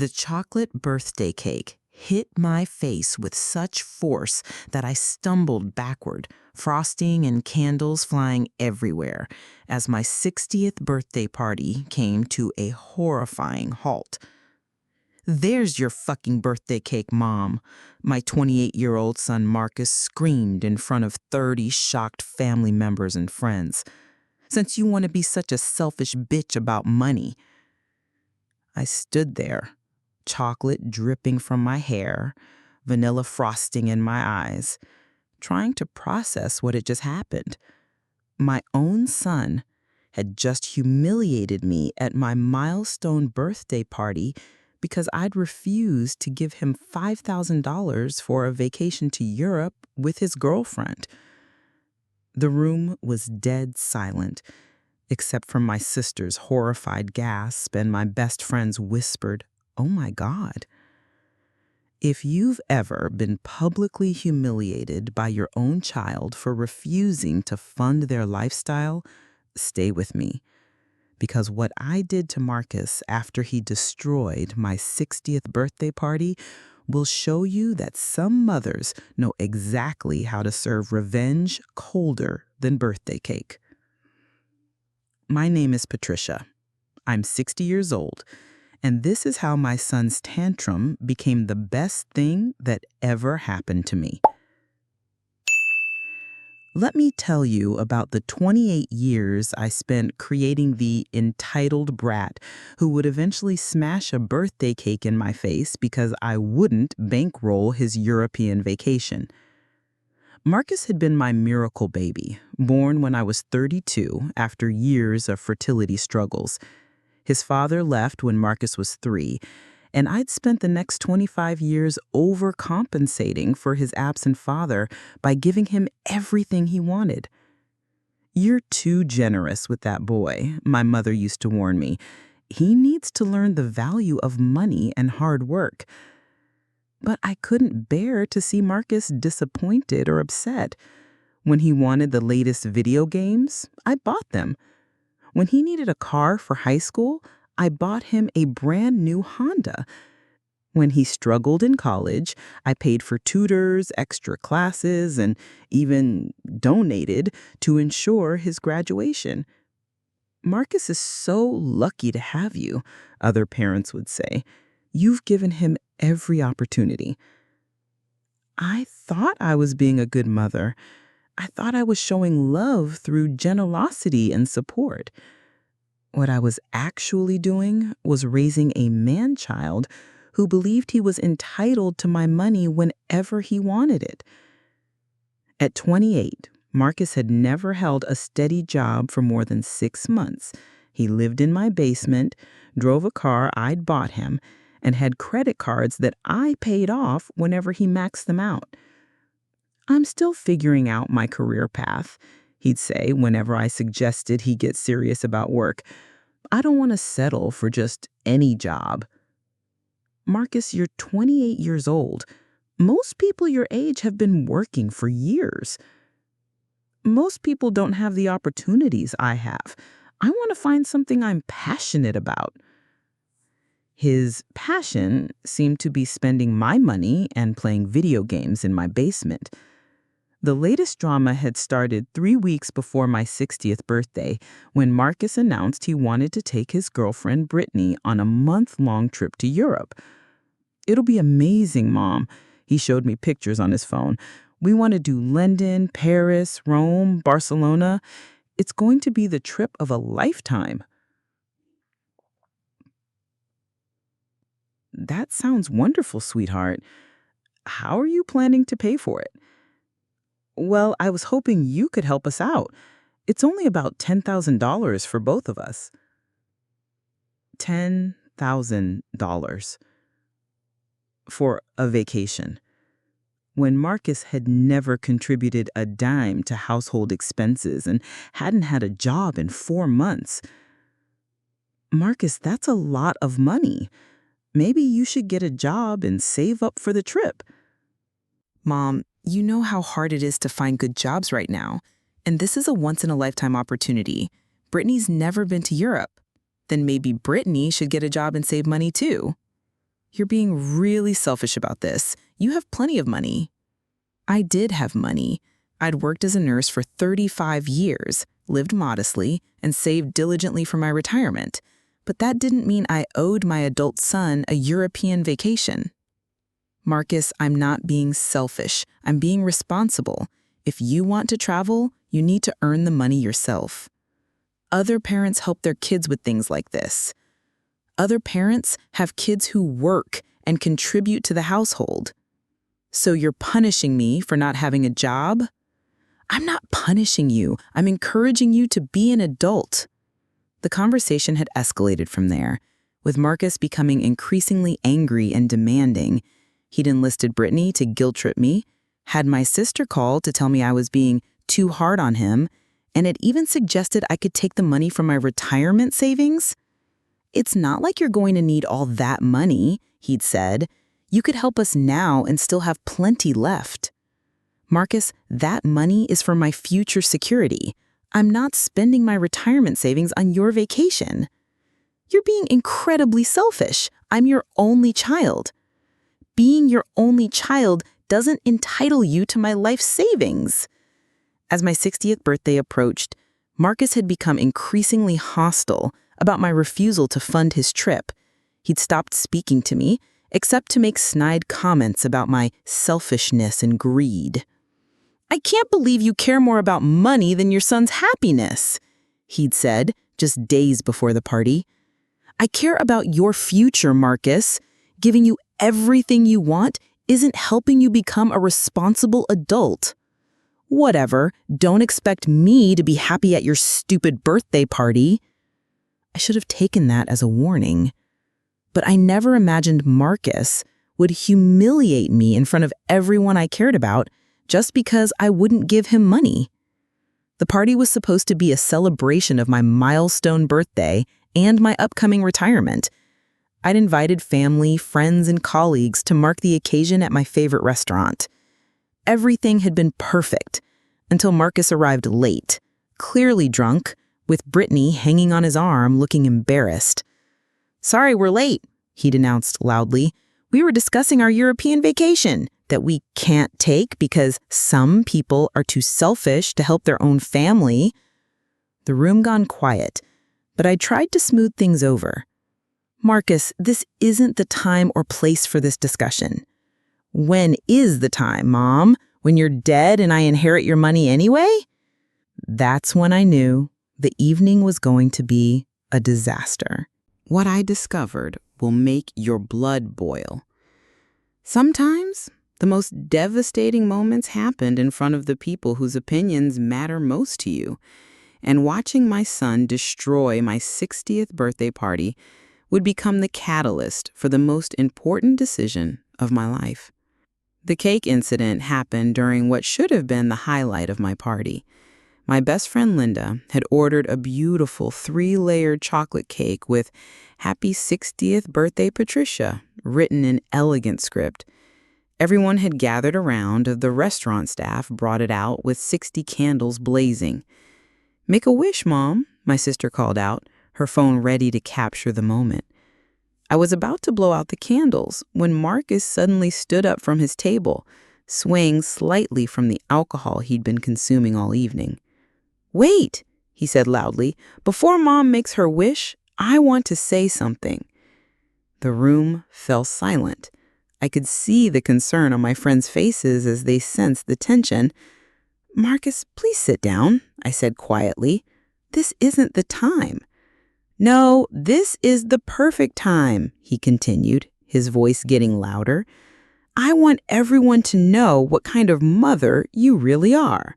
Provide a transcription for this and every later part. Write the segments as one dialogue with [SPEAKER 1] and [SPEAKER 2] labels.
[SPEAKER 1] The chocolate birthday cake hit my face with such force that I stumbled backward, frosting and candles flying everywhere, as my 60th birthday party came to a horrifying halt. "There's your fucking birthday cake, Mom," my 28-year-old son Marcus screamed in front of 30 shocked family members and friends. "Since you want to be such a selfish bitch about money." I stood there, chocolate dripping from my hair, vanilla frosting in my eyes, trying to process what had just happened. My own son had just humiliated me at my milestone birthday party because I'd refused to give him $5,000 for a vacation to Europe with his girlfriend. The room was dead silent, except for my sister's horrified gasp and my best friend's whispered, "Oh my God." If you've ever been publicly humiliated by your own child for refusing to fund their lifestyle, stay with me. Because what I did to Marcus after he destroyed my 60th birthday party will show you that some mothers know exactly how to serve revenge colder than birthday cake. My name is Patricia. I'm 60 years old, and this is how my son's tantrum became the best thing that ever happened to me. Let me tell you about the 28 years I spent creating the entitled brat who would eventually smash a birthday cake in my face because I wouldn't bankroll his European vacation. Marcus had been my miracle baby, born when I was 32 after years of fertility struggles. His father left when Marcus was 3, and I'd spent the next 25 years overcompensating for his absent father by giving him everything he wanted. "You're too generous with that boy," my mother used to warn me. "He needs to learn the value of money and hard work." But I couldn't bear to see Marcus disappointed or upset. When he wanted the latest video games, I bought them. When he needed a car for high school, I bought him a brand new Honda. When he struggled in college, I paid for tutors, extra classes, and even donated to ensure his graduation. "Marcus is so lucky to have you," other parents would say. "You've given him every opportunity." I thought I was being a good mother. I thought I was showing love through generosity and support. What I was actually doing was raising a man-child who believed he was entitled to my money whenever he wanted it. At 28, Marcus had never held a steady job for more than 6 months. He lived in my basement, drove a car I'd bought him, and had credit cards that I paid off whenever he maxed them out. "I'm still figuring out my career path," he'd say whenever I suggested he get serious about work. "I don't want to settle for just any job." "Marcus, you're 28 years old. Most people your age have been working for years." "Most people don't have the opportunities I have. I want to find something I'm passionate about." His passion seemed to be spending my money and playing video games in my basement. The latest drama had started 3 weeks before my 60th birthday when Marcus announced he wanted to take his girlfriend Brittany on a month-long trip to Europe. "It'll be amazing, Mom." He showed me pictures on his phone. "We want to do London, Paris, Rome, Barcelona. It's going to be the trip of a lifetime." "That sounds wonderful, sweetheart. How are you planning to pay for it?" "Well, I was hoping you could help us out. It's only about $10,000 for both of us." $10,000 for a vacation, when Marcus had never contributed a dime to household expenses and hadn't had a job in 4 months. "Marcus, that's a lot of money. Maybe you should get a job and save up for the trip." "Mom, you know how hard it is to find good jobs right now, and this is a once-in-a-lifetime opportunity. Brittany's never been to Europe. Then maybe Brittany should get a job and save money too." You're being really selfish about this. You have plenty of money. I did have money. I'd worked as a nurse for 35 years, lived modestly, and saved diligently for my retirement. But that didn't mean I owed my adult son a European vacation. Marcus, I'm not being selfish. I'm being responsible. If you want to travel, you need to earn the money yourself. Other parents help their kids with things like this. Other parents have kids who work and contribute to the household. So you're punishing me for not having a job? I'm not punishing you. I'm encouraging you to be an adult. The conversation had escalated from there, with Marcus becoming increasingly angry and demanding. He'd enlisted Brittany to guilt-trip me, had my sister call to tell me I was being too hard on him, and had even suggested I could take the money from my retirement savings. It's not like you're going to need all that money, he'd said. You could help us now and still have plenty left. Marcus, that money is for my future security. I'm not spending my retirement savings on your vacation. You're being incredibly selfish. I'm your only child. Being your only child doesn't entitle you to my life savings. As my 60th birthday approached, Marcus had become increasingly hostile about my refusal to fund his trip. He'd stopped speaking to me, except to make snide comments about my selfishness and greed. I can't believe you care more about money than your son's happiness, he'd said just days before the party. I care about your future, Marcus. Giving you everything you want isn't helping you become a responsible adult. Whatever, don't expect me to be happy at your stupid birthday party. I should have taken that as a warning. But I never imagined Marcus would humiliate me in front of everyone I cared about just because I wouldn't give him money. The party was supposed to be a celebration of my milestone birthday and my upcoming retirement. I'd invited family, friends, and colleagues to mark the occasion at my favorite restaurant. Everything had been perfect until Marcus arrived late, clearly drunk, with Brittany hanging on his arm looking embarrassed. Sorry, we're late, he'd announced loudly. We were discussing our European vacation that we can't take because some people are too selfish to help their own family. The room gone quiet, but I tried to smooth things over. Marcus, this isn't the time or place for this discussion. When is the time, Mom? When you're dead and I inherit your money anyway? That's when I knew the evening was going to be a disaster. What I discovered will make your blood boil. Sometimes the most devastating moments happened in front of the people whose opinions matter most to you. And watching my son destroy my 60th birthday party would become the catalyst for the most important decision of my life. The cake incident happened during what should have been the highlight of my party. My best friend Linda had ordered a beautiful 3-layered chocolate cake with "Happy 60th Birthday, Patricia" written in elegant script. Everyone had gathered around. The restaurant staff brought it out with 60 candles blazing. "Make a wish, Mom," my sister called out, her phone ready to capture the moment. I was about to blow out the candles when Marcus suddenly stood up from his table, swaying slightly from the alcohol he'd been consuming all evening. "Wait," he said loudly, "before Mom makes her wish, I want to say something." The room fell silent. I could see the concern on my friends' faces as they sensed the tension. "Marcus, please sit down," I said quietly. "This isn't the time." "No, this is the perfect time," he continued, his voice getting louder. "I want everyone to know what kind of mother you really are."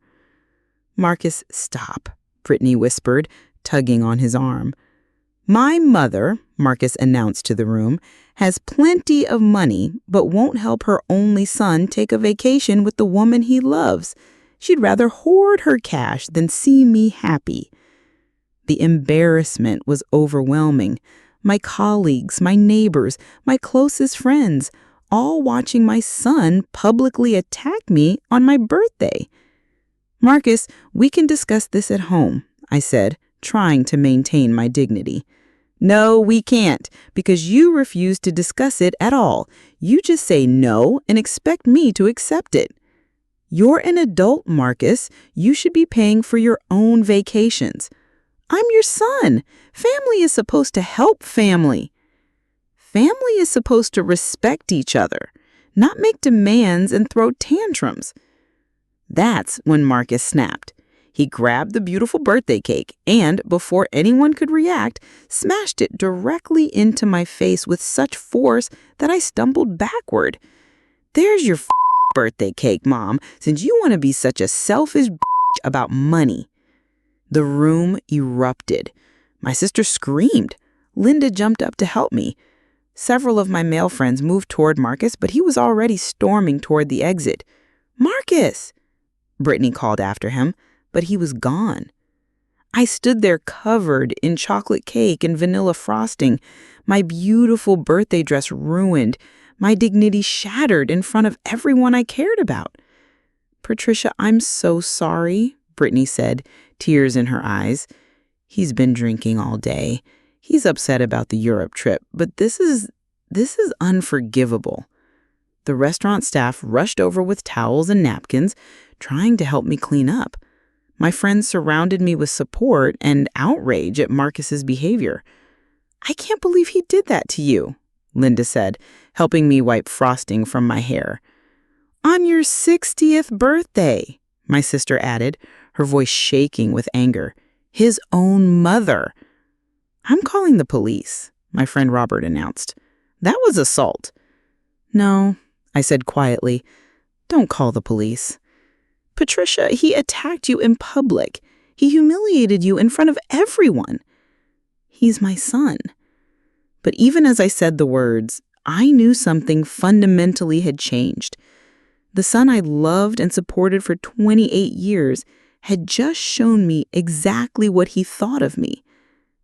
[SPEAKER 1] "Marcus, stop," Brittany whispered, tugging on his arm. "My mother," Marcus announced to the room, "has plenty of money, but won't help her only son take a vacation with the woman he loves. She'd rather hoard her cash than see me happy." The embarrassment was overwhelming. My colleagues, my neighbors, my closest friends, all watching my son publicly attack me on my birthday. "Marcus, we can discuss this at home," I said, trying to maintain my dignity. No, we can't, because you refuse to discuss it at all. You just say no and expect me to accept it. You're an adult, Marcus. You should be paying for your own vacations. I'm your son. Family is supposed to help family. Family is supposed to respect each other, not make demands and throw tantrums. That's when Marcus snapped. He grabbed the beautiful birthday cake and, before anyone could react, smashed it directly into my face with such force that I stumbled backward. There's your birthday cake, Mom, since you want to be such a selfish about money. The room erupted. My sister screamed. Linda jumped up to help me. Several of my male friends moved toward Marcus, but he was already storming toward the exit. Marcus! Brittany called after him, but he was gone. I stood there covered in chocolate cake and vanilla frosting, my beautiful birthday dress ruined, my dignity shattered in front of everyone I cared about. Patricia, I'm so sorry, Brittany said, tears in her eyes. He's been drinking all day. He's upset about the Europe trip, but this is unforgivable. The restaurant staff rushed over with towels and napkins, trying to help me clean up. My friends surrounded me with support and outrage at Marcus's behavior. I can't believe he did that to you, Linda said, helping me wipe frosting from my hair. On your 60th birthday, my sister added, her voice shaking with anger. His own mother. I'm calling the police, my friend Robert announced. That was assault. No, I said quietly. Don't call the police. Patricia, he attacked you in public. He humiliated you in front of everyone. He's my son. But even as I said the words, I knew something fundamentally had changed. The son I loved and supported for 28 years had just shown me exactly what he thought of me.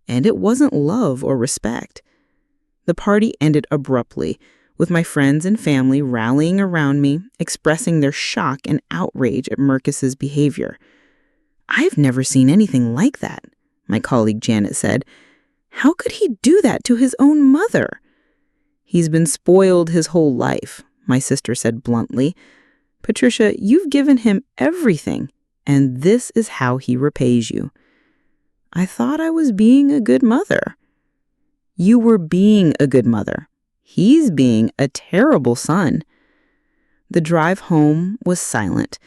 [SPEAKER 1] And it wasn't love or respect. The party ended abruptly, with my friends and family rallying around me, expressing their shock and outrage at Marcus's behavior. I've never seen anything like that, my colleague Janet said. How could he do that to his own mother? He's been spoiled his whole life, my sister said bluntly. Patricia, you've given him everything, and this is how he repays you. I thought I was being a good mother. You were being a good mother. He's being a terrible son. The drive home was silent.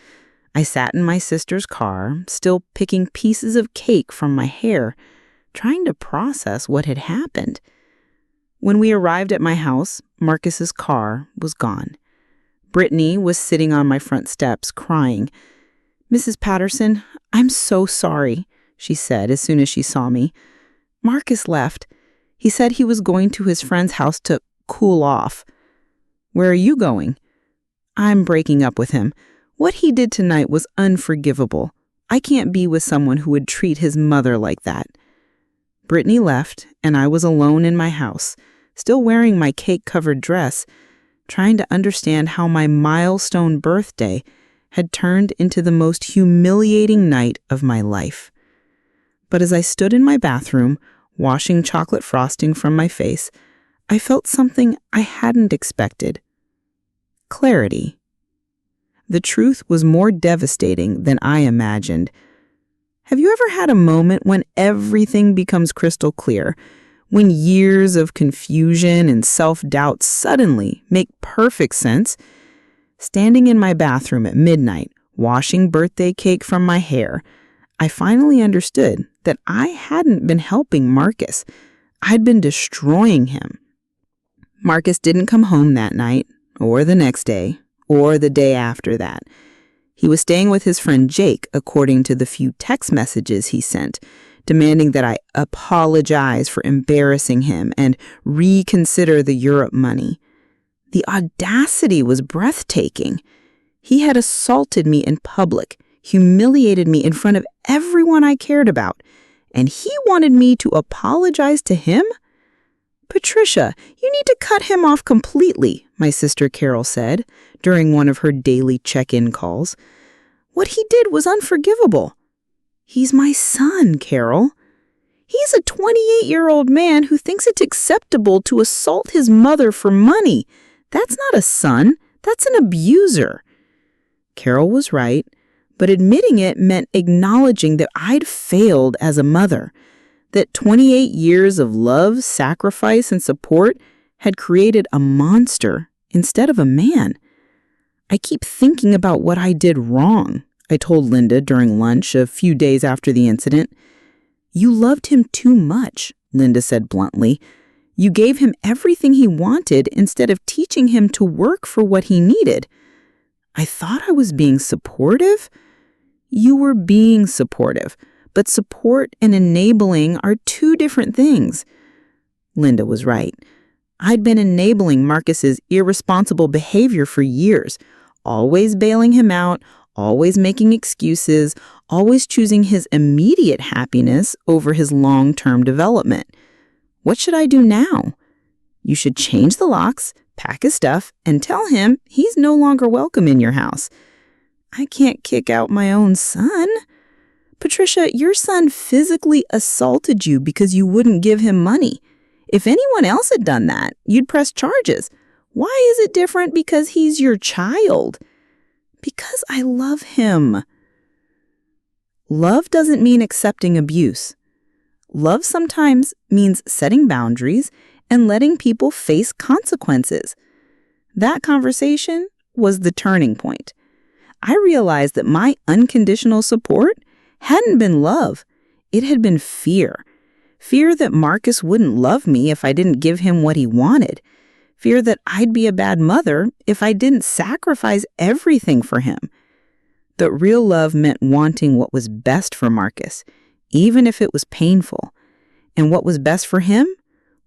[SPEAKER 1] I sat in my sister's car, still picking pieces of cake from my hair, trying to process what had happened. When we arrived at my house, Marcus's car was gone. Brittany was sitting on my front steps, crying. Mrs. Patterson, I'm so sorry, she said as soon as she saw me. Marcus left. He said he was going to his friend's house to cool off. Where are you going? I'm breaking up with him. What he did tonight was unforgivable. I can't be with someone who would treat his mother like that. Brittany left, and I was alone in my house, still wearing my cake-covered dress, trying to understand how my milestone birthday had turned into the most humiliating night of my life. But as I stood in my bathroom, washing chocolate frosting from my face, I felt something I hadn't expected. Clarity. The truth was more devastating than I imagined. Have you ever had a moment when everything becomes crystal clear, when years of confusion and self-doubt suddenly make perfect sense? Standing in my bathroom at midnight, washing birthday cake from my hair, I finally understood that I hadn't been helping Marcus. I'd been destroying him. Marcus didn't come home that night, or the next day, or the day after that. He was staying with his friend Jake, according to the few text messages he sent, demanding that I apologize for embarrassing him and reconsider the Europe money. The audacity was breathtaking. He had assaulted me in public, humiliated me in front of everyone I cared about, and he wanted me to apologize to him? Patricia, you need to cut him off completely, my sister Carol said during one of her daily check-in calls. What he did was unforgivable. He's my son, Carol. He's a 28-year-old man who thinks it's acceptable to assault his mother for money. That's not a son. That's an abuser. Carol was right, but admitting it meant acknowledging that I'd failed as a mother, that 28 years of love, sacrifice, and support had created a monster instead of a man. I keep thinking about what I did wrong, I told Linda during lunch a few days after the incident. You loved him too much, Linda said bluntly. You gave him everything he wanted instead of teaching him to work for what he needed. I thought I was being supportive. You were being supportive, but support and enabling are two different things. Linda was right. I'd been enabling Marcus's irresponsible behavior for years, always bailing him out, always making excuses, always choosing his immediate happiness over his long-term development. What should I do now? You should change the locks, pack his stuff, and tell him he's no longer welcome in your house. I can't kick out my own son. Patricia, your son physically assaulted you because you wouldn't give him money. If anyone else had done that, you'd press charges. Why is it different because he's your child? Because I love him. Love doesn't mean accepting abuse. Love sometimes means setting boundaries and letting people face consequences. That conversation was the turning point. I realized that my unconditional support hadn't been love. It had been fear. Fear that Marcus wouldn't love me if I didn't give him what he wanted. Fear that I'd be a bad mother if I didn't sacrifice everything for him. That real love meant wanting what was best for Marcus, even if it was painful. And what was best for him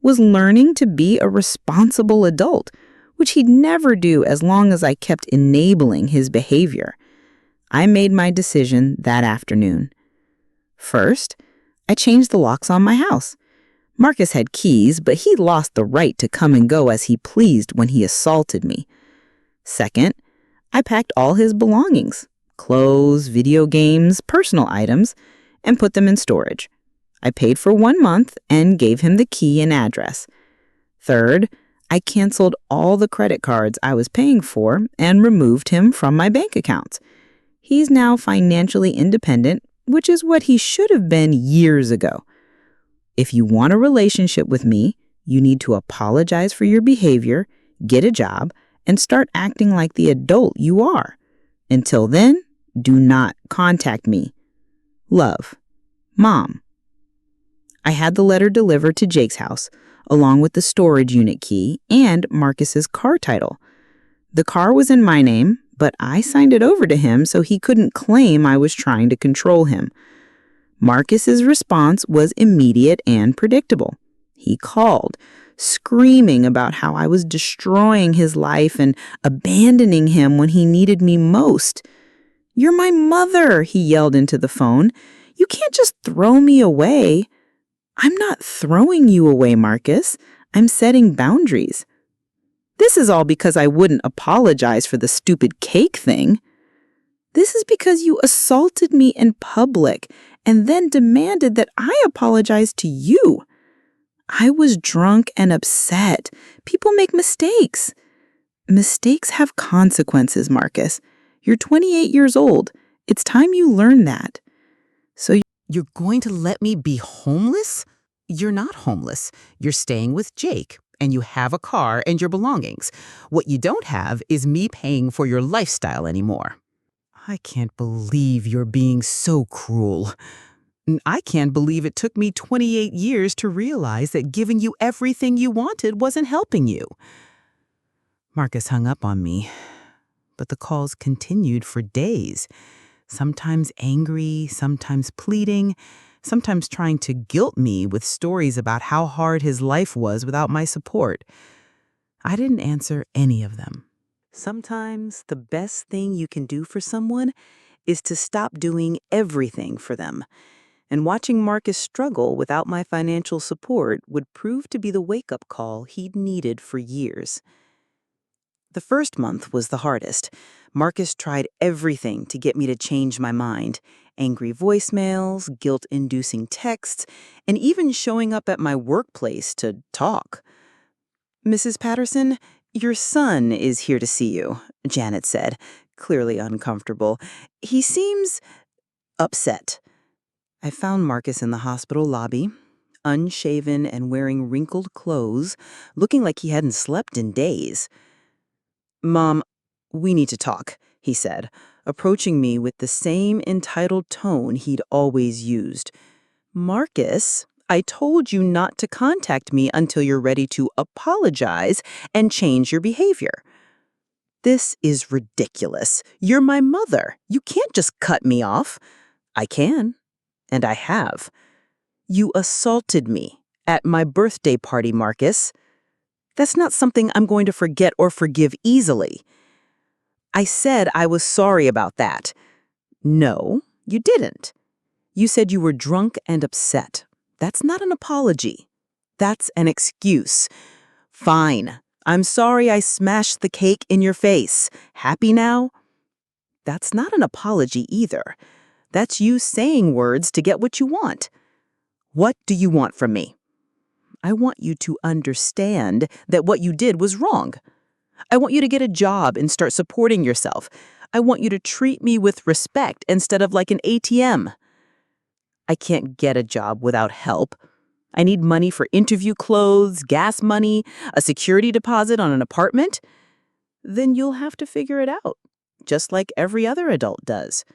[SPEAKER 1] was learning to be a responsible adult, which he'd never do as long as I kept enabling his behavior. I made my decision that afternoon. First, I changed the locks on my house. Marcus had keys, but he lost the right to come and go as he pleased when he assaulted me. Second, I packed all his belongings, clothes, video games, personal items, and put them in storage. I paid for 1 month and gave him the key and address. Third, I canceled all the credit cards I was paying for and removed him from my bank accounts. He's now financially independent, which is what he should have been years ago. If you want a relationship with me, you need to apologize for your behavior, get a job, and start acting like the adult you are. Until then, do not contact me. Love, Mom. I had the letter delivered to Jake's house, along with the storage unit key and Marcus's car title. The car was in my name, but I signed it over to him so he couldn't claim I was trying to control him. Marcus's response was immediate and predictable. He called, screaming about how I was destroying his life and abandoning him when he needed me most. "You're my mother," he yelled into the phone. "You can't just throw me away." "I'm not throwing you away, Marcus. I'm setting boundaries." "This is all because I wouldn't apologize for the stupid cake thing." "This is because you assaulted me in public and then demanded that I apologize to you." "I was drunk and upset. People make mistakes." "Mistakes have consequences, Marcus. You're 28 years old. It's time you learn that."
[SPEAKER 2] "So you're going to let me be homeless?" "You're not homeless. You're staying with Jake, and you have a car and your belongings. What you don't have is me paying for your lifestyle anymore." "I can't believe you're being so cruel." "I can't believe it took me 28 years to realize that giving you everything you wanted wasn't helping you." Marcus hung up on me, but the calls continued for days, sometimes angry, sometimes pleading, sometimes trying to guilt me with stories about how hard his life was without my support. I didn't answer any of them. Sometimes the best thing you can do for someone is to stop doing everything for them. And watching Marcus struggle without my financial support would prove to be the wake-up call he'd needed for years. The first month was the hardest. Marcus tried everything to get me to change my mind,
[SPEAKER 1] Angry voicemails, guilt-inducing texts, and even showing up at my workplace to talk. "Mrs. Patterson, your son is here to see you," Janet said, clearly uncomfortable. "He seems upset." I found Marcus in the hospital lobby, unshaven and wearing wrinkled clothes, looking like he hadn't slept in days. "Mom, we need to talk," he said, approaching me with the same entitled tone he'd always used. "Marcus, I told you not to contact me until you're ready to apologize and change your behavior." "This is ridiculous. You're my mother. You can't just cut me off." "I can, and I have. You assaulted me at my birthday party, Marcus. That's not something I'm going to forget or forgive easily." "I said I was sorry about that." "No, you didn't. You said you were drunk and upset. That's not an apology. That's an excuse." "Fine. I'm sorry I smashed the cake in your face. Happy now?" "That's not an apology either. That's you saying words to get what you want." "What do you want from me?" "I want you to understand that what you did was wrong. I want you to get a job and start supporting yourself. I want you to treat me with respect instead of like an ATM." "I can't get a job without help. I need money for interview clothes, gas money, a security deposit on an apartment." "Then you'll have to figure it out, just like every other adult does."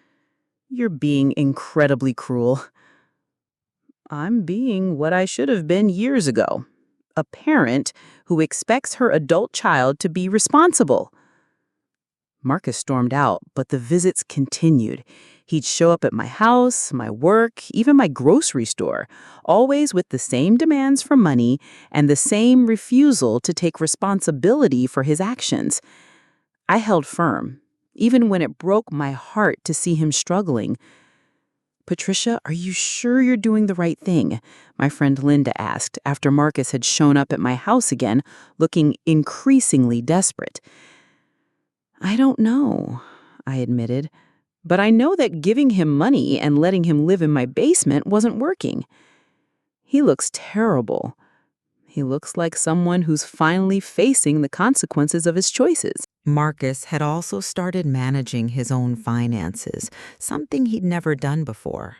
[SPEAKER 1] "You're being incredibly cruel." "I'm being what I should have been years ago. A parent who expects her adult child to be responsible." Marcus stormed out, but the visits continued. He'd show up at my house, my work, even my grocery store, always with the same demands for money and the same refusal to take responsibility for his actions. I held firm, even when it broke my heart to see him struggling. "Patricia, are you sure you're doing the right thing?" my friend Linda asked after Marcus had shown up at my house again, looking increasingly desperate. "I don't know," I admitted, "but I know that giving him money and letting him live in my basement wasn't working. He looks terrible. He looks like someone who's finally facing the consequences of his choices." Marcus had also started managing his own finances, something he'd never done before.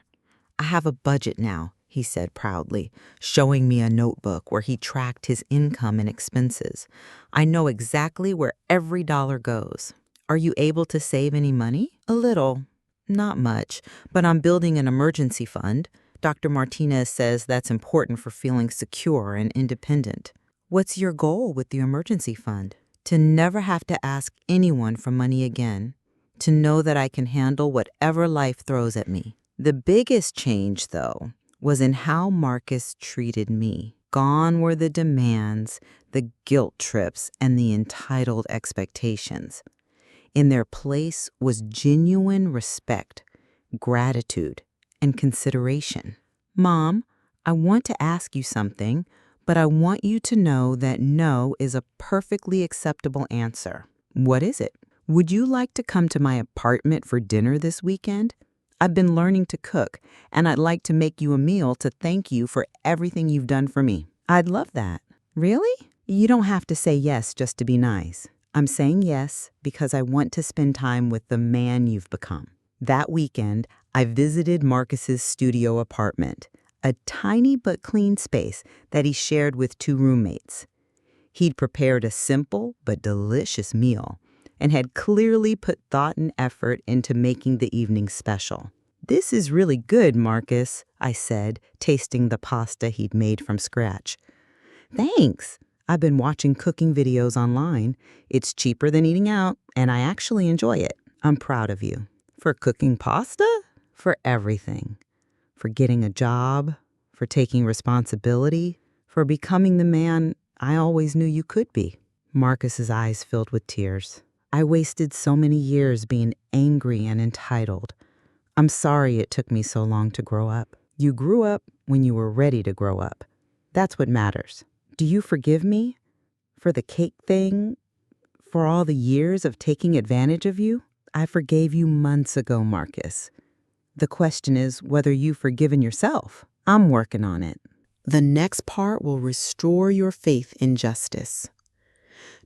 [SPEAKER 1] "I have a budget now," he said proudly, showing me a notebook where he tracked his income and expenses. "I know exactly where every dollar goes." "Are you able to save any money?" "A little. Not much, but I'm building an emergency fund. Dr. Martinez says that's important for feeling secure and independent." "What's your goal with the emergency fund?" "To never have to ask anyone for money again. To know that I can handle whatever life throws at me." The biggest change, though, was in how Marcus treated me. Gone were the demands, the guilt trips, and the entitled expectations. In their place was genuine respect, gratitude, and consideration. "Mom, I want to ask you something, but I want you to know that no is a perfectly acceptable answer." "What is it?" "Would you like to come to my apartment for dinner this weekend? I've been learning to cook, and I'd like to make you a meal to thank you for everything you've done for me." "I'd love that." "Really? You don't have to say yes just to be nice." "I'm saying yes because I want to spend time with the man you've become." That weekend, I visited Marcus's studio apartment, a tiny but clean space that he shared with two roommates. He'd prepared a simple but delicious meal and had clearly put thought and effort into making the evening special. "This is really good, Marcus," I said, tasting the pasta he'd made from scratch. "Thanks. I've been watching cooking videos online. It's cheaper than eating out, and I actually enjoy it." "I'm proud of you." "For cooking pasta?" "For everything. For getting a job, for taking responsibility, for becoming the man I always knew you could be." Marcus's eyes filled with tears. "I wasted so many years being angry and entitled. I'm sorry it took me so long to grow up." "You grew up when you were ready to grow up. That's what matters." "Do you forgive me? For the cake thing? For all the years of taking advantage of you?" "I forgave you months ago, Marcus. The question is whether you've forgiven yourself. I'm working on it.
[SPEAKER 2] The next part will restore your faith in justice.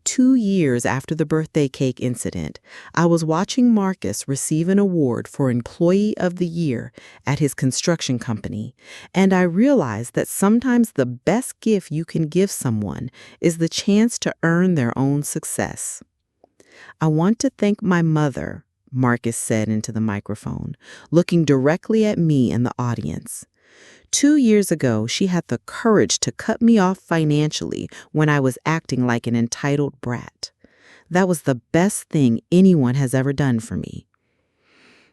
[SPEAKER 2] 2 years after the birthday cake incident, I was watching Marcus receive an award for Employee of the Year at his construction company, and I realized that sometimes the best gift you can give someone is the chance to earn their own success. I want to thank my mother, Marcus said into the microphone, looking directly at me and the audience. 2 years ago, she had the courage to cut me off financially when I was acting like an entitled brat. That was the best thing anyone has ever done for me.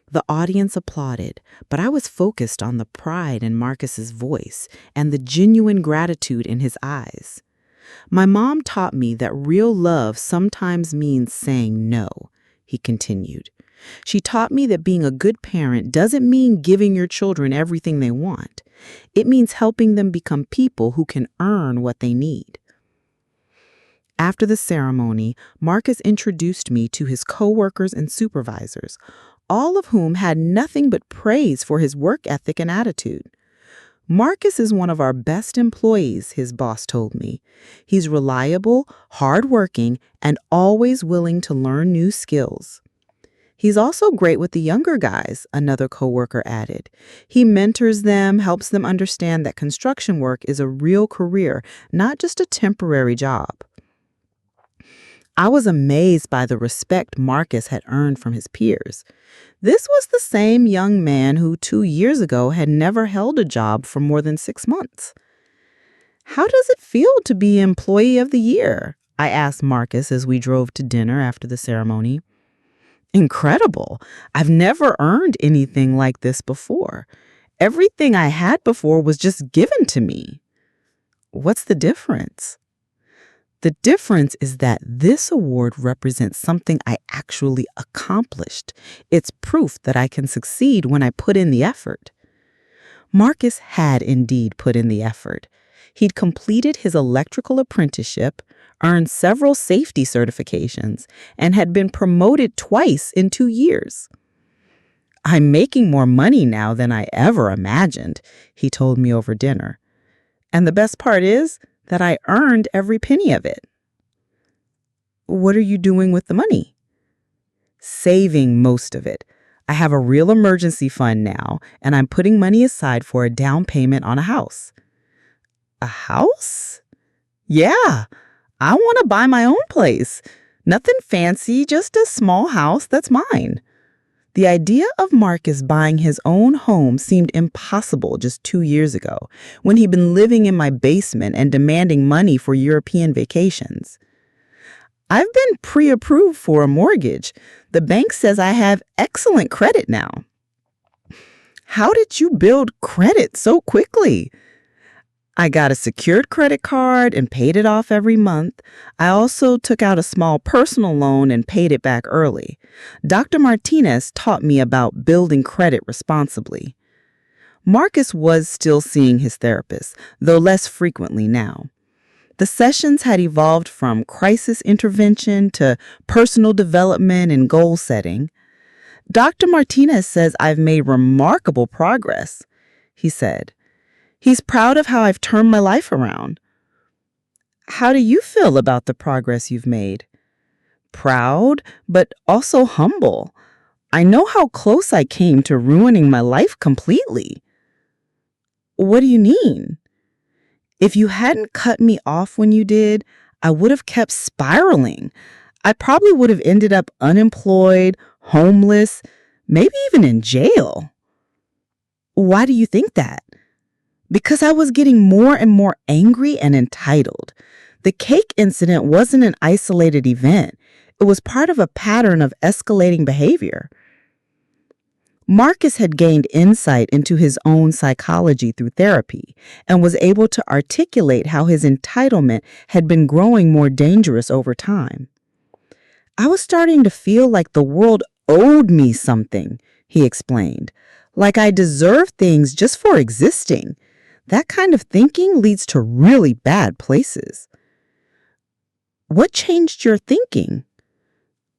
[SPEAKER 2] The audience applauded, but I was focused on the pride in Marcus's voice and the genuine gratitude in his eyes. My mom taught me that real love sometimes means saying no, he continued. She taught me that being a good parent doesn't mean giving your children everything they want. It means helping them become people who can earn what they need. After the ceremony, Marcus introduced me to his coworkers and supervisors, all of whom had nothing but praise for his work ethic and attitude. Marcus is one of our best employees, his boss told me. He's reliable, hardworking, and always willing to learn new skills. He's also great with the younger guys, another coworker added. He mentors them, helps them understand that construction work is a real career, not just a temporary job. I was amazed by the respect Marcus had earned from his peers. This was the same young man who 2 years ago had never held a job for more than 6 months. How does it feel to be Employee of the Year? I asked Marcus as we drove to dinner after the ceremony. Incredible. I've never earned anything like this before. Everything I had before was just given to me. What's the difference? The difference is that this award represents something I actually accomplished. It's proof that I can succeed when I put in the effort. Marcus had indeed put in the effort. He'd completed his electrical apprenticeship, earned several safety certifications, and had been promoted twice in 2 years. I'm making more money now than I ever imagined, he told me over dinner. And the best part is that I earned every penny of it. What are you doing with the money? Saving most of it. I have a real emergency fund now, and I'm putting money aside for a down payment on a house. A house? Yeah, I want to buy my own place. Nothing fancy, just a small house that's mine. The idea of Marcus buying his own home seemed impossible just 2 years ago, when he'd been living in my basement and demanding money for European vacations. I've been pre-approved for a mortgage. The bank says I have excellent credit now. How did you build credit so quickly? I got a secured credit card and paid it off every month. I also took out a small personal loan and paid it back early. Dr. Martinez taught me about building credit responsibly. Marcus was still seeing his therapist, though less frequently now. The sessions had evolved from crisis intervention to personal development and goal setting. Dr. Martinez says I've made remarkable progress, he said. He's proud of how I've turned my life around. How do you feel about the progress you've made? Proud, but also humble. I know how close I came to ruining my life completely. What do you mean? If you hadn't cut me off when you did, I would have kept spiraling. I probably would have ended up unemployed, homeless, maybe even in jail. Why do you think that? Because I was getting more and more angry and entitled. The cake incident wasn't an isolated event. It was part of a pattern of escalating behavior. Marcus had gained insight into his own psychology through therapy and was able to articulate how his entitlement had been growing more dangerous over time. I was starting to feel like the world owed me something, he explained, like I deserved things just for existing. That kind of thinking leads to really bad places. What changed your thinking?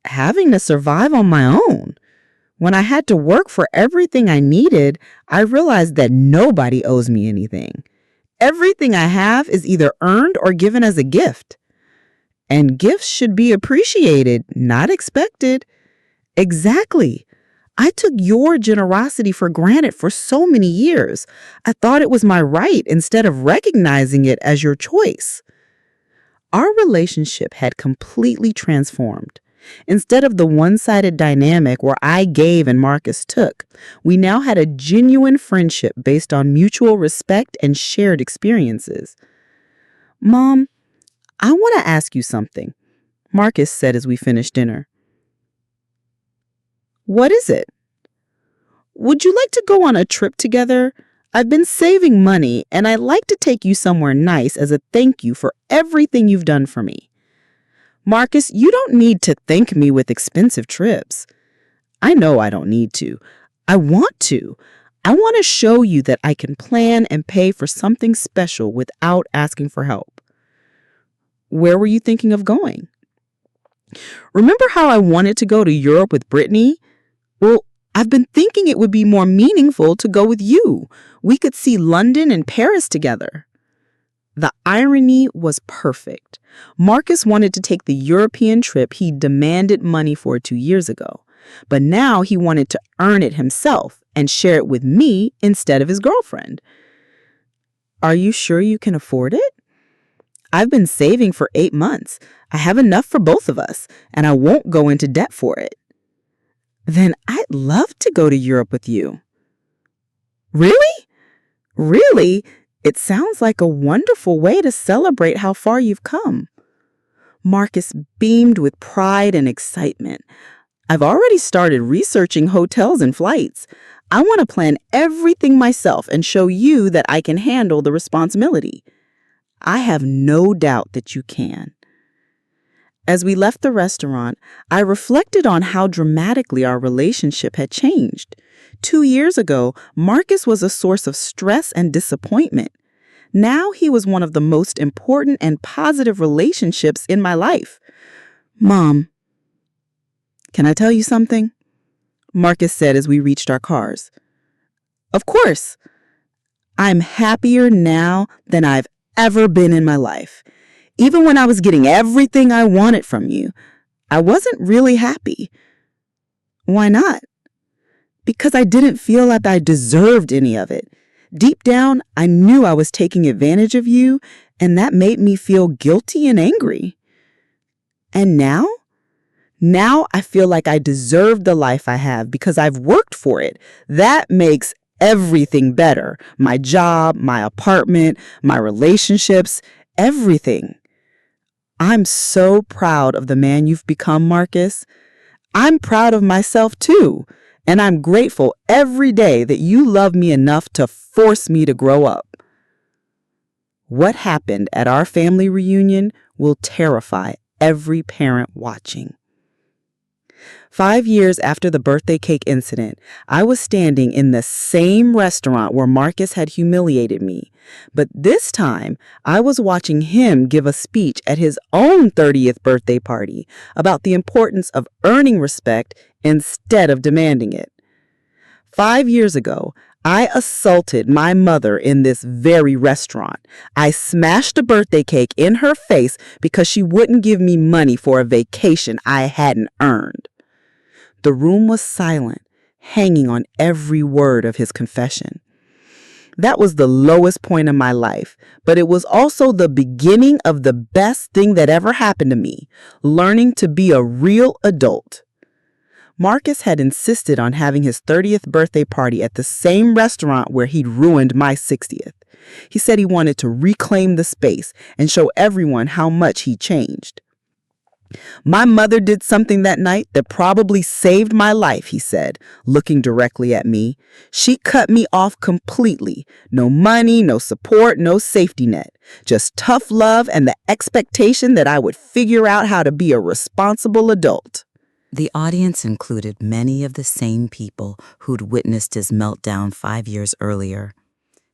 [SPEAKER 2] Having to survive on my own.
[SPEAKER 1] When I had to work for everything I needed, I realized that nobody owes me anything. Everything I have is either earned or given as a gift. And gifts should be appreciated, not expected. Exactly. I took your generosity for granted for so many years. I thought it was my right instead of recognizing it as your choice. Our relationship had completely transformed. Instead of the one-sided dynamic where I gave and Marcus took, we now had a genuine friendship based on mutual respect and shared experiences. Mom, I want to ask you something, Marcus said as we finished dinner. What is it? Would you like to go on a trip together? I've been saving money and I'd like to take you somewhere nice as a thank you for everything you've done for me. Marcus, you don't need to thank me with expensive trips. I know I don't need to. I want to. I want to show you that I can plan and pay for something special without asking for help. Where were you thinking of going? Remember how I wanted to go to Europe with Brittany? Well, I've been thinking it would be more meaningful to go with you. We could see London and Paris together. The irony was perfect. Marcus wanted to take the European trip he demanded money for 2 years ago, but now he wanted to earn it himself and share it with me instead of his girlfriend. Are you sure you can afford it? I've been saving for 8 months. I have enough for both of us, and I won't go into debt for it. Then I'd love to go to Europe with you. Really? Really? It sounds like a wonderful way to celebrate how far you've come. Marcus beamed with pride and excitement. I've already started researching hotels and flights. I want to plan everything myself and show you that I can handle the responsibility. I have no doubt that you can. As we left the restaurant, I reflected on how dramatically our relationship had changed. 2 years ago, Marcus was a source of stress and disappointment. Now he was one of the most important and positive relationships in my life. Mom, can I tell you something? Marcus said as we reached our cars. Of course. I'm happier now than I've ever been in my life. Even when I was getting everything I wanted from you, I wasn't really happy. Why not? Because I didn't feel like I deserved any of it. Deep down, I knew I was taking advantage of you, and that made me feel guilty and angry. And now? Now I feel like I deserve the life I have because I've worked for it. That makes everything better. My job, my apartment, my relationships, everything. I'm so proud of the man you've become, Marcus. I'm proud of myself too, and I'm grateful every day that you love me enough to force me to grow up. What happened at our family reunion will terrify every parent watching. 5 years after the birthday cake incident, I was standing in the same restaurant where Marcus had humiliated me. But this time, I was watching him give a speech at his own 30th birthday party about the importance of earning respect instead of demanding it. 5 years ago, I assaulted my mother in this very restaurant. I smashed a birthday cake in her face because she wouldn't give me money for a vacation I hadn't earned. The room was silent, hanging on every word of his confession. That was the lowest point in my life, but it was also the beginning of the best thing that ever happened to me, learning to be a real adult. Marcus had insisted on having his 30th birthday party at the same restaurant where he'd ruined my 60th. He said he wanted to reclaim the space and show everyone how much he changed. My mother did something that night that probably saved my life, he said, looking directly at me. She cut me off completely. No money, no support, no safety net. Just tough love and the expectation that I would figure out how to be a responsible adult. The audience included many of the same people who'd witnessed his meltdown 5 years earlier.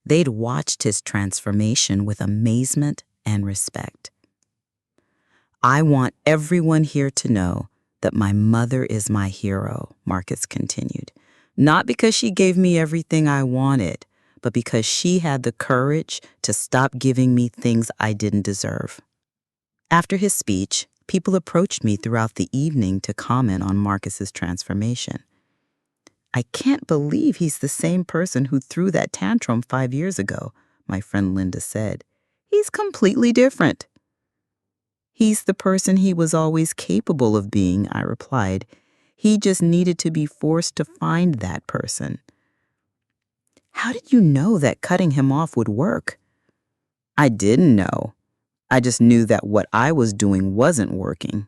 [SPEAKER 1] They'd watched his transformation with amazement and respect. I want everyone here to know that my mother is my hero, Marcus continued. Not because she gave me everything I wanted, but because she had the courage to stop giving me things I didn't deserve. After his speech, people approached me throughout the evening to comment on Marcus's transformation. I can't believe he's the same person who threw that tantrum 5 years ago, my friend Linda said. He's completely different. He's the person he was always capable of being, I replied. He just needed to be forced to find that person. How did you know that cutting him off would work? I didn't know. I just knew that what I was doing wasn't working.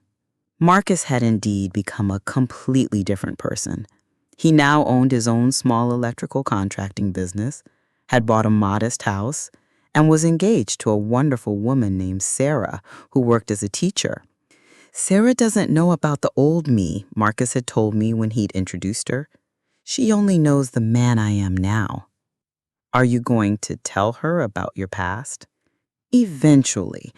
[SPEAKER 1] Marcus had indeed become a completely different person. He now owned his own small electrical contracting business, had bought a modest house, and was engaged to a wonderful woman named Sarah, who worked as a teacher. Sarah doesn't know about the old me, Marcus had told me when he'd introduced her. She only knows the man I am now. Are you going to tell her about your past? Eventually,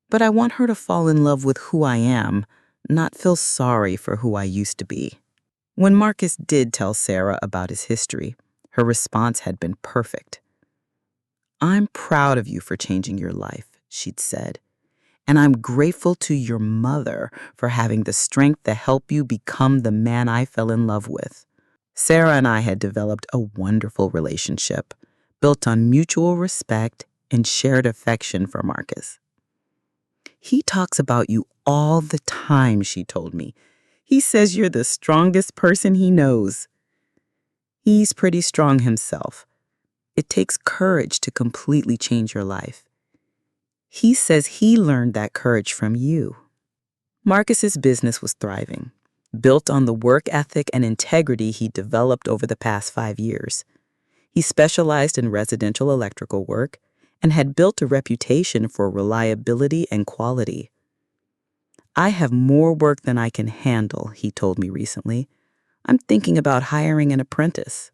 [SPEAKER 1] but I want her to fall in love with who I am, not feel sorry for who I used to be. When Marcus did tell Sarah about his history, her response had been perfect. I'm proud of you for changing your life, she'd said, and I'm grateful to your mother for having the strength to help you become the man I fell in love with. Sarah and I had developed a wonderful relationship, built on mutual respect and shared affection for Marcus. He talks about you all the time, she told me. He says you're the strongest person he knows. He's pretty strong himself. It takes courage to completely change your life. He says he learned that courage from you. Marcus's business was thriving, built on the work ethic and integrity he developed over the past 5 years. He specialized in residential electrical work and had built a reputation for reliability and quality. I have more work than I can handle, he told me recently. I'm thinking about hiring an apprentice.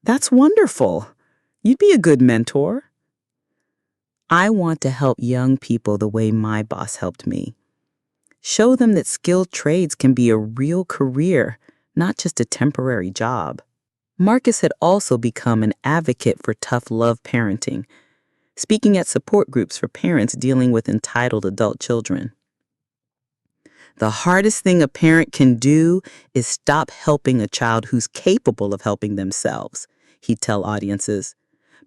[SPEAKER 1] That's wonderful. You'd be a good mentor. I want to help young people the way my boss helped me. Show them that skilled trades can be a real career, not just a temporary job. Marcus had also become an advocate for tough love parenting, speaking at support groups for parents dealing with entitled adult children. The hardest thing a parent can do is stop helping a child who's capable of helping themselves, he'd tell audiences.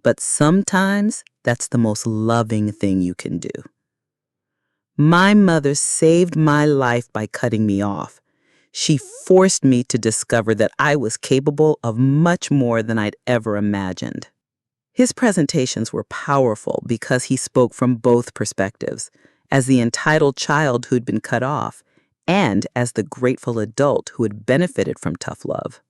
[SPEAKER 1] But sometimes that's the most loving thing you can do. My mother saved my life by cutting me off. She forced me to discover that I was capable of much more than I'd ever imagined. His presentations were powerful because he spoke from both perspectives, as the entitled child who'd been cut off, and as the grateful adult who had benefited from tough love.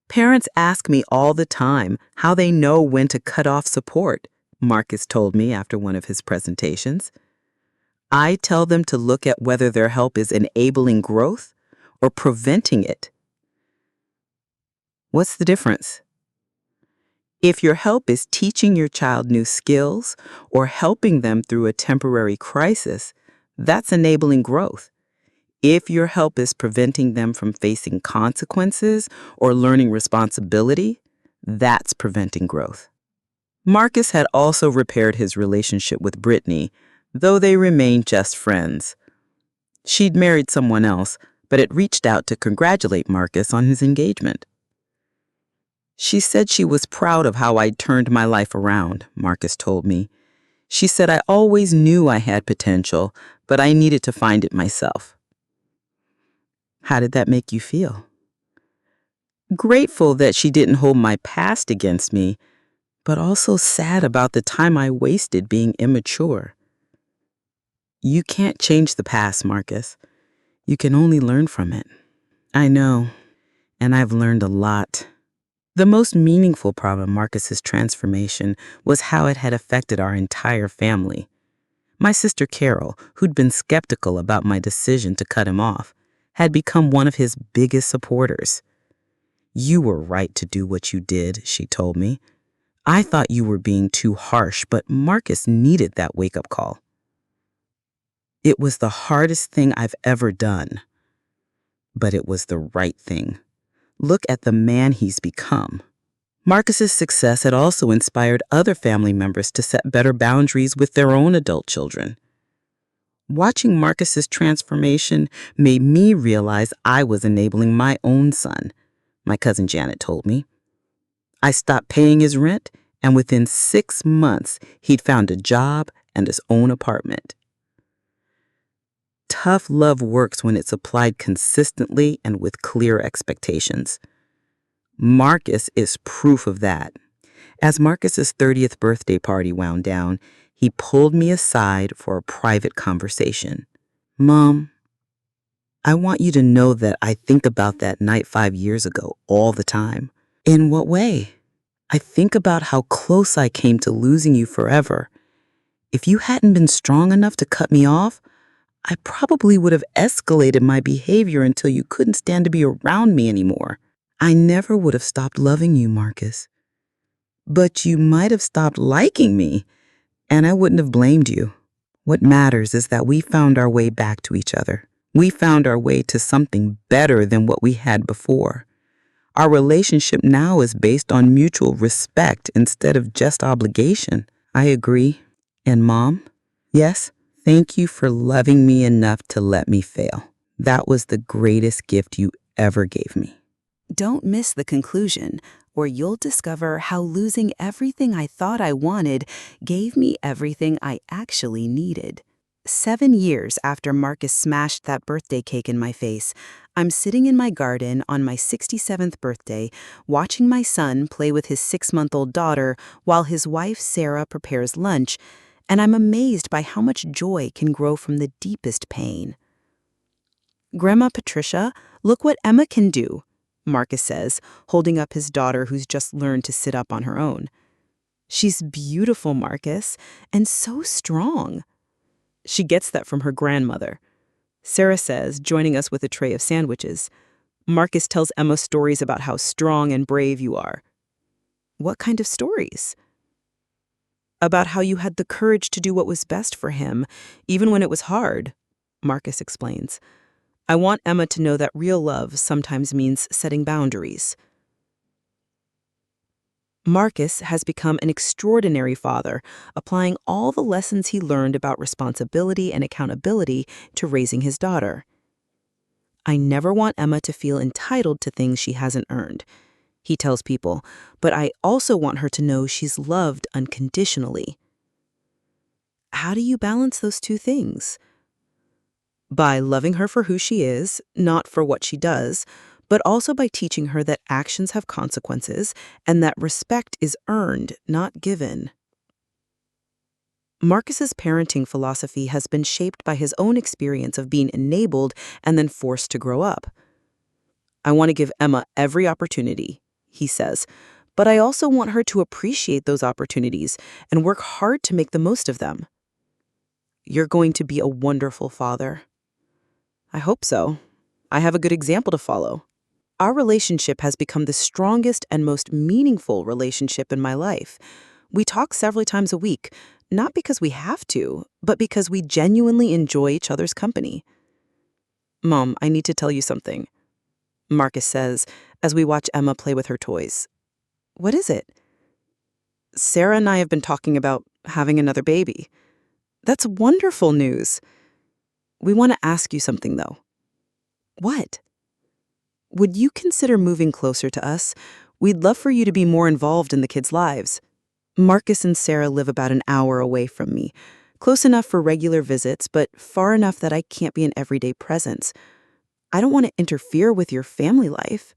[SPEAKER 1] Parents ask me all the time how they know when to cut off support, Marcus told me after one of his presentations. I tell them to look at whether their help is enabling growth or preventing it. What's the difference? If your help is teaching your child new skills or helping them through a temporary crisis, that's enabling growth. If your help is preventing them from facing consequences or learning responsibility, that's preventing growth. Marcus had also repaired his relationship with Brittany, though they remained just friends. She'd married someone else, but had reached out to congratulate Marcus on his engagement. She said she was proud of how I'd turned my life around, Marcus told me. She said I always knew I had potential, but I needed to find it myself. How did that make you feel? Grateful that she didn't hold my past against me, but also sad about the time I wasted being immature. You can't change the past, Marcus. You can only learn from it. I know, and I've learned a lot. The most meaningful part of Marcus's transformation was how it had affected our entire family. My sister Carol, who'd been skeptical about my decision to cut him off, had become one of his biggest supporters. You were right to do what you did, she told me. I thought you were being too harsh, but Marcus needed that wake-up call. It was the hardest thing I've ever done, but it was the right thing. Look at the man he's become. Marcus's success had also inspired other family members to set better boundaries with their own adult children. Watching Marcus's transformation made me realize I was enabling my own son, my cousin Janet told me. I stopped paying his rent, and within 6 months, he'd found a job and his own apartment. Tough love works when it's applied consistently and with clear expectations. Marcus is proof of that. As Marcus's 30th birthday party wound down, he pulled me aside for a private conversation. Mom, I want you to know that I think about that night 5 years ago all the time. In what way? I think about how close I came to losing you forever. If you hadn't been strong enough to cut me off, I probably would have escalated my behavior until you couldn't stand to be around me anymore. I never would have stopped loving you, Marcus. But you might have stopped liking me, and I wouldn't have blamed you. What matters is that we found our way back to each other. We found our way to something better than what we had before. Our relationship now is based on mutual respect instead of just obligation. I agree. And Mom, yes, thank you for loving me enough to let me fail. That was the greatest gift you ever gave me.
[SPEAKER 2] Don't miss the conclusion, or you'll discover how losing everything I thought I wanted gave me everything I actually needed. 7 years after Marcus smashed that birthday cake in my face, I'm sitting in my garden on my 67th birthday, watching my son play with his 6-month-old daughter while his wife Sarah prepares lunch, and I'm amazed by how much joy can grow from the deepest pain. Grandma Patricia, look what Emma can do, Marcus says, holding up his daughter who's just learned to sit up on her own. She's beautiful, Marcus, and so strong. She gets that from her grandmother. Sarah says, joining us with a tray of sandwiches. Marcus tells Emma stories about how strong and brave you are. What kind of stories? About how you had the courage to do what was best for him, even when it was hard, Marcus explains. I want Emma to know that real love sometimes means setting boundaries. Marcus has become an extraordinary father, applying all the lessons he learned about responsibility and accountability to raising his daughter. I never want Emma to feel entitled to things she hasn't earned, he tells people, but I also want her to know she's loved unconditionally. How do you balance those two things? By loving her for who she is, not for what she does, but also by teaching her that actions have consequences and that respect is earned, not given. Marcus's parenting philosophy has been shaped by his own experience of being enabled and then forced to grow up. I want to give Emma every opportunity, he says, but I also want her to appreciate those opportunities and work hard to make the most of them. You're going to be a wonderful father. I hope so. I have a good example to follow. Our relationship has become the strongest and most meaningful relationship in my life. We talk several times a week, not because we have to, but because we genuinely enjoy each other's company. Mom, I need to tell you something, Marcus says as we watch Emma play with her toys. What is it? Sarah and I have been talking about having another baby. That's wonderful news. We want to ask you something, though. What? Would you consider moving closer to us? We'd love for you to be more involved in the kids' lives. Marcus and Sarah live about an hour away from me, close enough for regular visits, but far enough that I can't be an everyday presence. I don't want to interfere with your family life.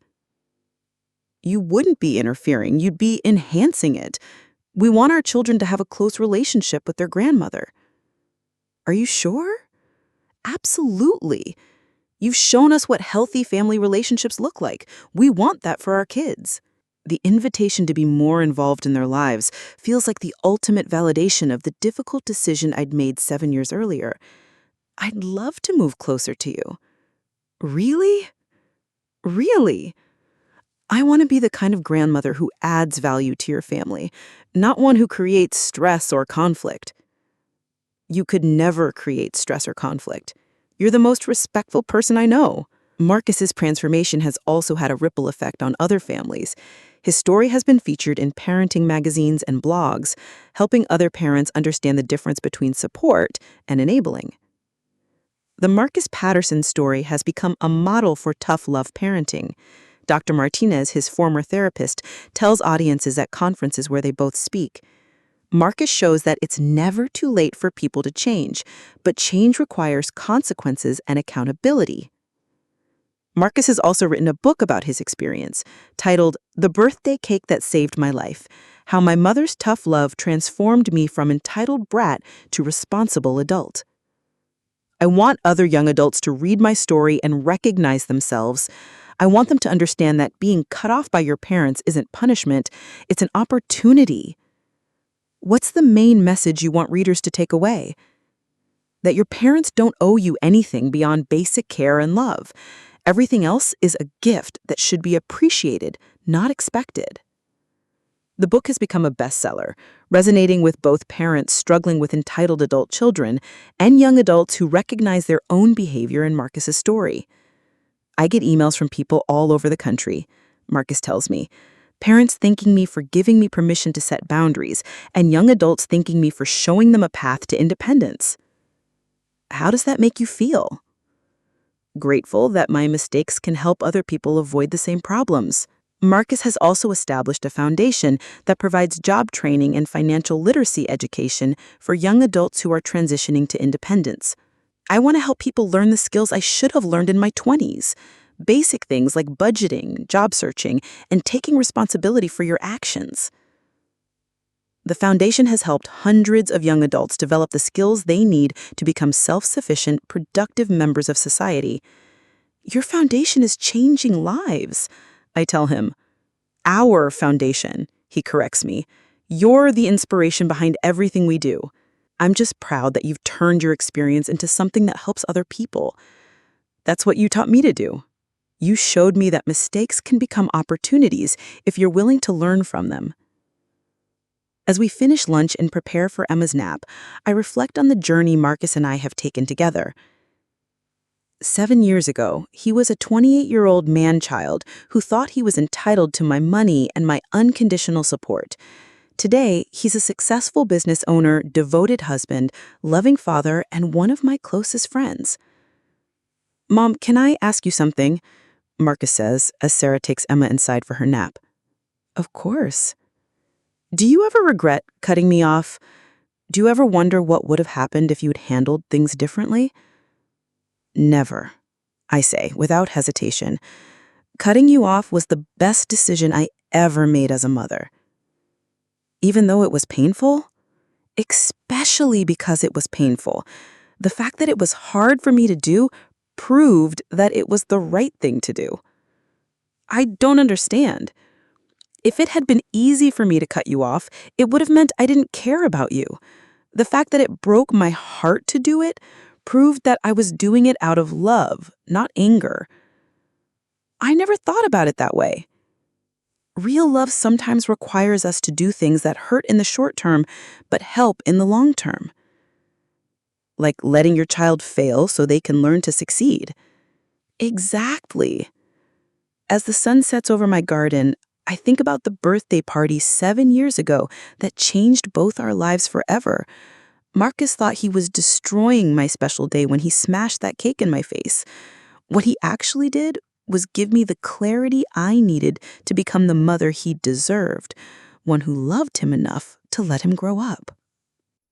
[SPEAKER 2] You wouldn't be interfering, you'd be enhancing it. We want our children to have a close relationship with their grandmother. Are you sure? Absolutely. You've shown us what healthy family relationships look like. We want that for our kids. The invitation to be more involved in their lives feels like the ultimate validation of the difficult decision I'd made 7 years earlier. I'd love to move closer to you. Really? Really? I want to be the kind of grandmother who adds value to your family, not one who creates stress or conflict. You could never create stress or conflict. You're the most respectful person I know. Marcus's transformation has also had a ripple effect on other families. His story has been featured in parenting magazines and blogs, helping other parents understand the difference between support and enabling. The Marcus Patterson story has become a model for tough love parenting. Dr. Martinez, his former therapist, tells audiences at conferences where they both speak. Marcus shows that it's never too late for people to change, but change requires consequences and accountability. Marcus has also written a book about his experience, titled The Birthday Cake That Saved My Life: How My Mother's Tough Love Transformed Me from Entitled Brat to Responsible Adult. I want other young adults to read my story and recognize themselves. I want them to understand that being cut off by your parents isn't punishment, it's an opportunity. What's the main message you want readers to take away? That your parents don't owe you anything beyond basic care and love. Everything else is a gift that should be appreciated, not expected. The book has become a bestseller, resonating with both parents struggling with entitled adult children and young adults who recognize their own behavior in Marcus's story. I get emails from people all over the country, Marcus tells me. Parents thanking me for giving me permission to set boundaries, and young adults thanking me for showing them a path to independence. How does that make you feel? Grateful that my mistakes can help other people avoid the same problems. Marcus has also established a foundation that provides job training and financial literacy education for young adults who are transitioning to independence. I want to help people learn the skills I should have learned in my 20s. Basic things like budgeting, job searching, and taking responsibility for your actions. The foundation has helped hundreds of young adults develop the skills they need to become self-sufficient, productive members of society. Your foundation is changing lives, I tell him. Our foundation, he corrects me. You're the inspiration behind everything we do. I'm just proud that you've turned your experience into something that helps other people. That's what you taught me to do. You showed me that mistakes can become opportunities if you're willing to learn from them. As we finish lunch and prepare for Emma's nap, I reflect on the journey Marcus and I have taken together. 7 years ago, he was a 28-year-old man-child who thought he was entitled to my money and my unconditional support. Today, he's a successful business owner, devoted husband, loving father, and one of my closest friends. "Mom, can I ask you something?" Marcus says as Sarah takes Emma inside for her nap. "Of course." "Do you ever regret cutting me off? Do you ever wonder what would have happened if you'd handled things differently?" "Never," I say, without hesitation. Cutting you off was the best decision I ever made as a mother. Even though it was painful? Especially because it was painful. The fact that it was hard for me to do proved that it was the right thing to do. I don't understand. If it had been easy for me to cut you off, it would have meant I didn't care about you. The fact that it broke my heart to do it proved that I was doing it out of love, not anger. I never thought about it that way. Real love sometimes requires us to do things that hurt in the short term, but help in the long term. Like letting your child fail so they can learn to succeed. Exactly. As the sun sets over my garden, I think about the birthday party 7 years ago that changed both our lives forever. Marcus thought he was destroying my special day when he smashed that cake in my face. What he actually did was give me the clarity I needed to become the mother he deserved, one who loved him enough to let him grow up.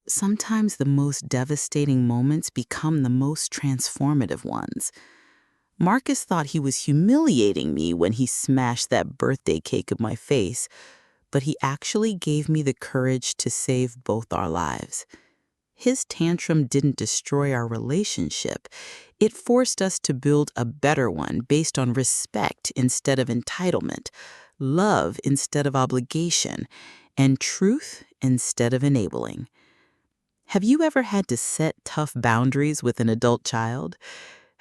[SPEAKER 2] Sometimes the most devastating moments become the most transformative ones. Marcus thought he was humiliating me when he smashed that birthday cake in my face, but he actually gave me the courage to save both our lives. His tantrum didn't destroy our relationship. It forced us to build a better one based on respect instead of entitlement, love instead of obligation, and truth instead of enabling. Have you ever had to set tough boundaries with an adult child?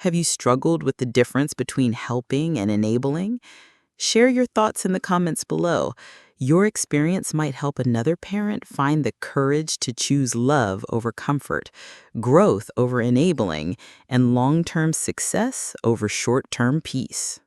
[SPEAKER 2] Have you struggled with the difference between helping and enabling?
[SPEAKER 1] Share your thoughts in the comments below. Your experience might help another parent find the courage to choose love over comfort, growth over enabling, and long-term success over short-term peace.